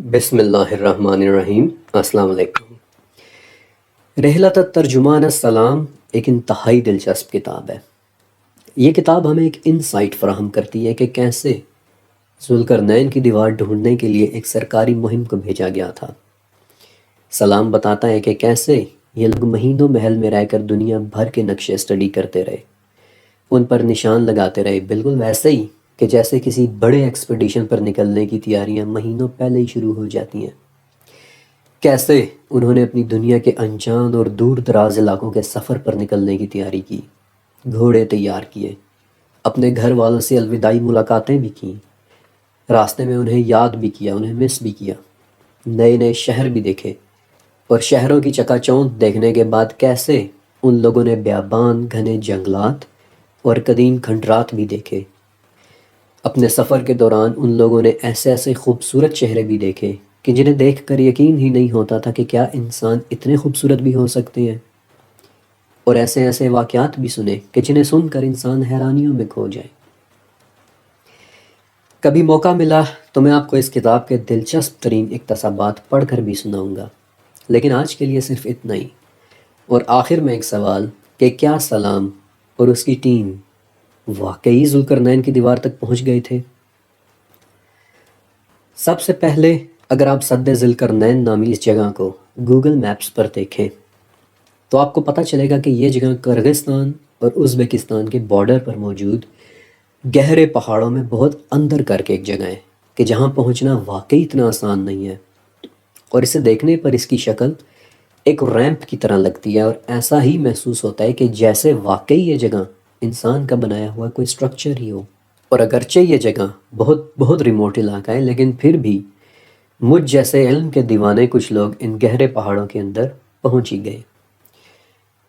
بسم اللہ الرحمن الرحیم۔ السلام علیکم۔ رحلۃ الترجمان السلام ایک انتہائی دلچسپ کتاب ہے۔ یہ کتاب ہمیں ایک انسائٹ فراہم کرتی ہے کہ کیسے ذوالقرنین کی دیوار ڈھونڈنے کے لیے ایک سرکاری مہم کو بھیجا گیا تھا۔ سلام بتاتا ہے کہ کیسے یہ لوگ مہینوں محل میں رہ کر دنیا بھر کے نقشے اسٹڈی کرتے رہے، ان پر نشان لگاتے رہے، بالکل ویسے ہی کہ جیسے کسی بڑے ایکسپیڈیشن پر نکلنے کی تیاریاں مہینوں پہلے ہی شروع ہو جاتی ہیں۔ کیسے انہوں نے اپنی دنیا کے انجان اور دور دراز علاقوں کے سفر پر نکلنے کی تیاری کی، گھوڑے تیار کیے، اپنے گھر والوں سے الوداعی ملاقاتیں بھی کیں، راستے میں انہیں یاد بھی کیا، انہیں مس بھی کیا، نئے نئے شہر بھی دیکھے، اور شہروں کی چکا چوند دیکھنے کے بعد کیسے ان لوگوں نے بیابان، گھنے جنگلات اور قدیم کھنڈرات بھی دیکھے۔ اپنے سفر کے دوران ان لوگوں نے ایسے ایسے خوبصورت چہرے بھی دیکھے کہ جنہیں دیکھ کر یقین ہی نہیں ہوتا تھا کہ کیا انسان اتنے خوبصورت بھی ہو سکتے ہیں، اور ایسے ایسے واقعات بھی سنے کہ جنہیں سن کر انسان حیرانیوں میں کھو جائے۔ کبھی موقع ملا تو میں آپ کو اس کتاب کے دلچسپ ترین اقتباسات پڑھ کر بھی سناؤں گا، لیکن آج کے لیے صرف اتنا ہی۔ اور آخر میں ایک سوال کہ کیا سلام اور اس کی ٹیم واقعی ذوالقرنین کی دیوار تک پہنچ گئے تھے؟ سب سے پہلے اگر آپ سد ذوالقرنین نامی اس جگہ کو گوگل میپس پر دیکھیں تو آپ کو پتہ چلے گا کہ یہ جگہ کرغستان اور ازبکستان کے بارڈر پر موجود گہرے پہاڑوں میں بہت اندر کر کے ایک جگہ ہے کہ جہاں پہنچنا واقعی اتنا آسان نہیں ہے، اور اسے دیکھنے پر اس کی شکل ایک ریمپ کی طرح لگتی ہے، اور ایسا ہی محسوس ہوتا ہے کہ جیسے واقعی یہ جگہ انسان کا بنایا ہوا کوئی سٹرکچر ہی ہو۔ اور اگرچہ یہ جگہ بہت بہت ریموٹ علاقہ ہے، لیکن پھر بھی مجھ جیسے علم کے دیوانے کچھ لوگ ان گہرے پہاڑوں کے اندر پہنچ ہی گئے۔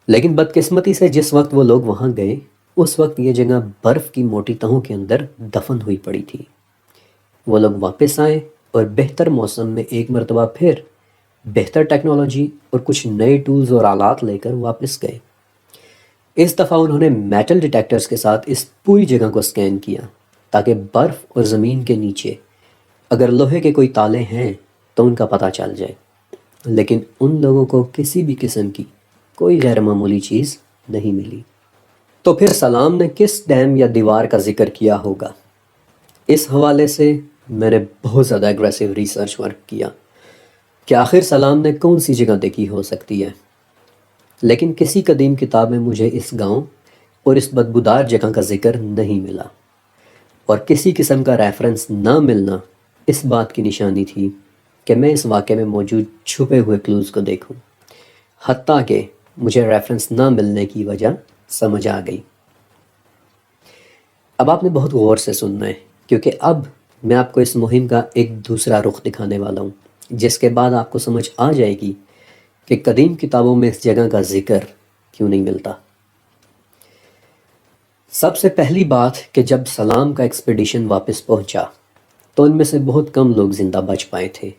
لیکن بدقسمتی سے جس وقت وہ لوگ وہاں گئے اس وقت یہ جگہ برف کی موٹی تہوں کے اندر دفن ہوئی پڑی تھی۔ وہ لوگ واپس آئے اور بہتر موسم میں ایک مرتبہ پھر بہتر ٹیکنالوجی اور کچھ نئے ٹولز اور آلات لے کر واپس گئے۔ اس دفعہ انہوں نے میٹل ڈیٹیکٹرز کے ساتھ اس پوری جگہ کو سکین کیا تاکہ برف اور زمین کے نیچے اگر لوہے کے کوئی تالے ہیں تو ان کا پتہ چل جائے، لیکن ان لوگوں کو کسی بھی قسم کی کوئی غیر معمولی چیز نہیں ملی۔ تو پھر سلام نے کس ڈیم یا دیوار کا ذکر کیا ہوگا؟ اس حوالے سے میں نے بہت زیادہ ایگریسو ریسرچ ورک کیا کہ آخر سلام نے کون سی جگہ دیکھی ہو سکتی ہے، لیکن کسی قدیم کتاب میں مجھے اس گاؤں اور اس بدبودار جگہ کا ذکر نہیں ملا، اور کسی قسم کا ریفرنس نہ ملنا اس بات کی نشانی تھی کہ میں اس واقعے میں موجود چھپے ہوئے کلوز کو دیکھوں، حتیٰ کہ مجھے ریفرنس نہ ملنے کی وجہ سمجھ آ گئی۔ اب آپ نے بہت غور سے سننا ہے، کیونکہ اب میں آپ کو اس مہم کا ایک دوسرا رخ دکھانے والا ہوں، جس کے بعد آپ کو سمجھ آ جائے گی کہ قدیم کتابوں میں اس جگہ کا ذکر کیوں نہیں ملتا۔ سب سے پہلی بات کہ جب سلام کا ایکسپیڈیشن واپس پہنچا تو ان میں سے بہت کم لوگ زندہ بچ پائے تھے،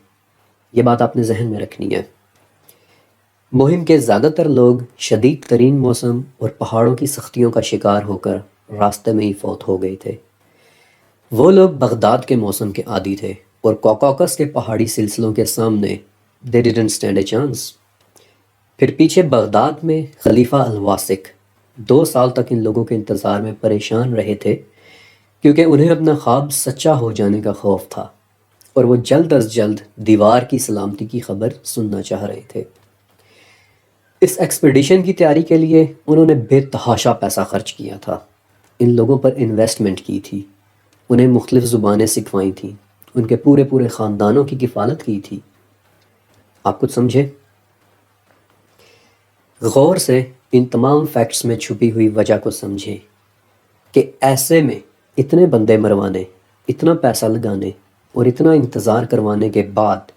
یہ بات آپ نے ذہن میں رکھنی ہے۔ مہم کے زیادہ تر لوگ شدید ترین موسم اور پہاڑوں کی سختیوں کا شکار ہو کر راستے میں ہی فوت ہو گئے تھے۔ وہ لوگ بغداد کے موسم کے عادی تھے اور کوکاکس کے پہاڑی سلسلوں کے سامنے they didn't stand a chance۔ پھر پیچھے بغداد میں خلیفہ الواسق 2 سال تک ان لوگوں کے انتظار میں پریشان رہے تھے، کیونکہ انہیں اپنا خواب سچا ہو جانے کا خوف تھا اور وہ جلد از جلد دیوار کی سلامتی کی خبر سننا چاہ رہے تھے۔ اس ایکسپیڈیشن کی تیاری کے لیے انہوں نے بے تحاشا پیسہ خرچ کیا تھا، ان لوگوں پر انویسٹمنٹ کی تھی، انہیں مختلف زبانیں سکھوائی تھیں، ان کے پورے پورے خاندانوں کی کفالت کی تھی۔ آپ کچھ سمجھے؟ غور سے ان تمام فیکٹس میں چھپی ہوئی وجہ کو سمجھیں کہ ایسے میں اتنے بندے مروانے، اتنا پیسہ لگانے اور اتنا انتظار کروانے کے بعد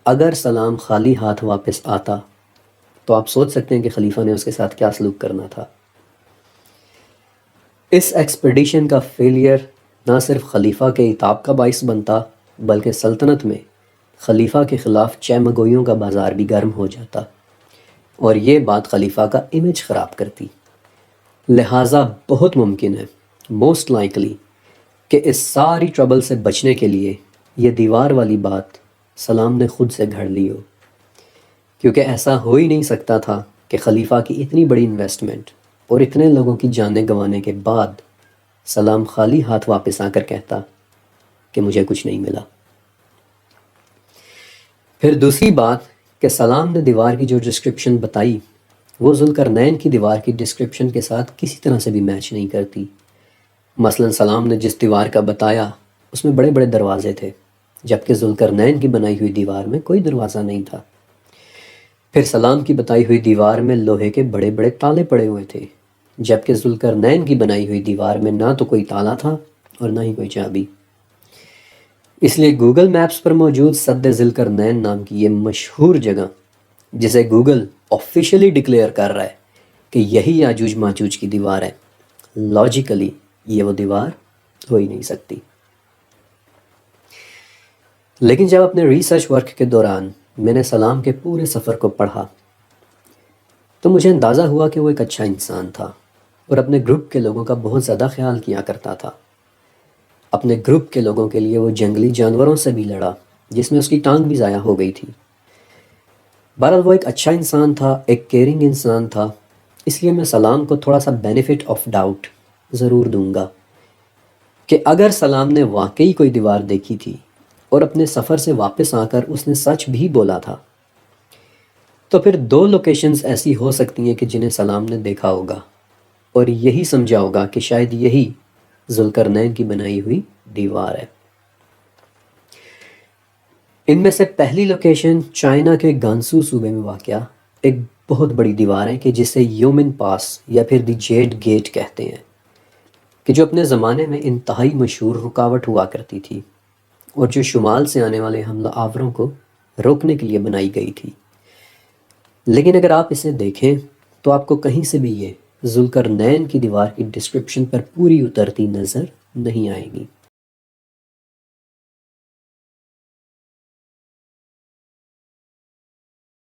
اگر سلام خالی ہاتھ واپس آتا تو آپ سوچ سکتے ہیں کہ خلیفہ نے اس کے ساتھ کیا سلوک کرنا تھا۔ اس ایکسپیڈیشن کا فیلئر نہ صرف خلیفہ کے عتاب کا باعث بنتا بلکہ سلطنت میں خلیفہ کے خلاف چہمگوئیوں کا بازار بھی گرم ہو جاتا، اور یہ بات خلیفہ کا امیج خراب کرتی۔ لہٰذا بہت ممکن ہے، موسٹ لائکلی، کہ اس ساری ٹربل سے بچنے کے لیے یہ دیوار والی بات سلام نے خود سے گھڑ لی ہو، کیونکہ ایسا ہو ہی نہیں سکتا تھا کہ خلیفہ کی اتنی بڑی انویسٹمنٹ اور اتنے لوگوں کی جانیں گنوانے کے بعد سلام خالی ہاتھ واپس آ کر کہتا کہ مجھے کچھ نہیں ملا۔ پھر دوسری بات کہ سلام نے دیوار کی جو ڈسکرپشن بتائی وہ ذوالقرنین کی دیوار کی ڈسکرپشن کے ساتھ کسی طرح سے بھی میچ نہیں کرتی۔ مثلا سلام نے جس دیوار کا بتایا اس میں بڑے بڑے دروازے تھے، جبکہ ذوالقرنین کی بنائی ہوئی دیوار میں کوئی دروازہ نہیں تھا۔ پھر سلام کی بتائی ہوئی دیوار میں لوہے کے بڑے بڑے تالے پڑے ہوئے تھے، جبکہ ذوالقرنین کی بنائی ہوئی دیوار میں نہ تو کوئی تالا تھا اور نہ ہی کوئی چابی۔ اس لیے گوگل میپس پر موجود سد ذوالقرنین نام کی یہ مشہور جگہ، جسے گوگل آفیشلی ڈکلیئر کر رہا ہے کہ یہی یاجوج ماجوج کی دیوار ہے، لاجیکلی یہ وہ دیوار ہو ہی نہیں سکتی۔ لیکن جب اپنے ریسرچ ورک کے دوران میں نے سلام کے پورے سفر کو پڑھا تو مجھے اندازہ ہوا کہ وہ ایک اچھا انسان تھا اور اپنے گروپ کے لوگوں کا بہت زیادہ خیال کیا کرتا تھا۔ اپنے گروپ کے لوگوں کے لیے وہ جنگلی جانوروں سے بھی لڑا، جس میں اس کی ٹانگ بھی ضائع ہو گئی تھی۔ بہرحال وہ ایک اچھا انسان تھا، ایک کیئرنگ انسان تھا، اس لیے میں سلام کو تھوڑا سا بینیفٹ آف ڈاؤٹ ضرور دوں گا کہ اگر سلام نے واقعی کوئی دیوار دیکھی تھی اور اپنے سفر سے واپس آ کر اس نے سچ بھی بولا تھا، تو پھر دو لوکیشنز ایسی ہو سکتی ہیں کہ جنہیں سلام نے دیکھا ہوگا اور یہی سمجھا ہوگا کہ شاید یہی ذوالقرنین کی بنائی ہوئی دیوار ہے۔ ان میں سے پہلی لوکیشن چائنا کے گانسو صوبے میں واقع ایک بہت بڑی دیوار ہے کہ جسے یومن پاس یا پھر دی جیڈ گیٹ کہتے ہیں، کہ جو اپنے زمانے میں انتہائی مشہور رکاوٹ ہوا کرتی تھی اور جو شمال سے آنے والے حملہ آوروں کو روکنے کے لیے بنائی گئی تھی۔ لیکن اگر آپ اسے دیکھیں تو آپ کو کہیں سے بھی یہ ذوالقرنین کی دیوار کی ڈسکرپشن پر پوری اترتی نظر نہیں آئے گی۔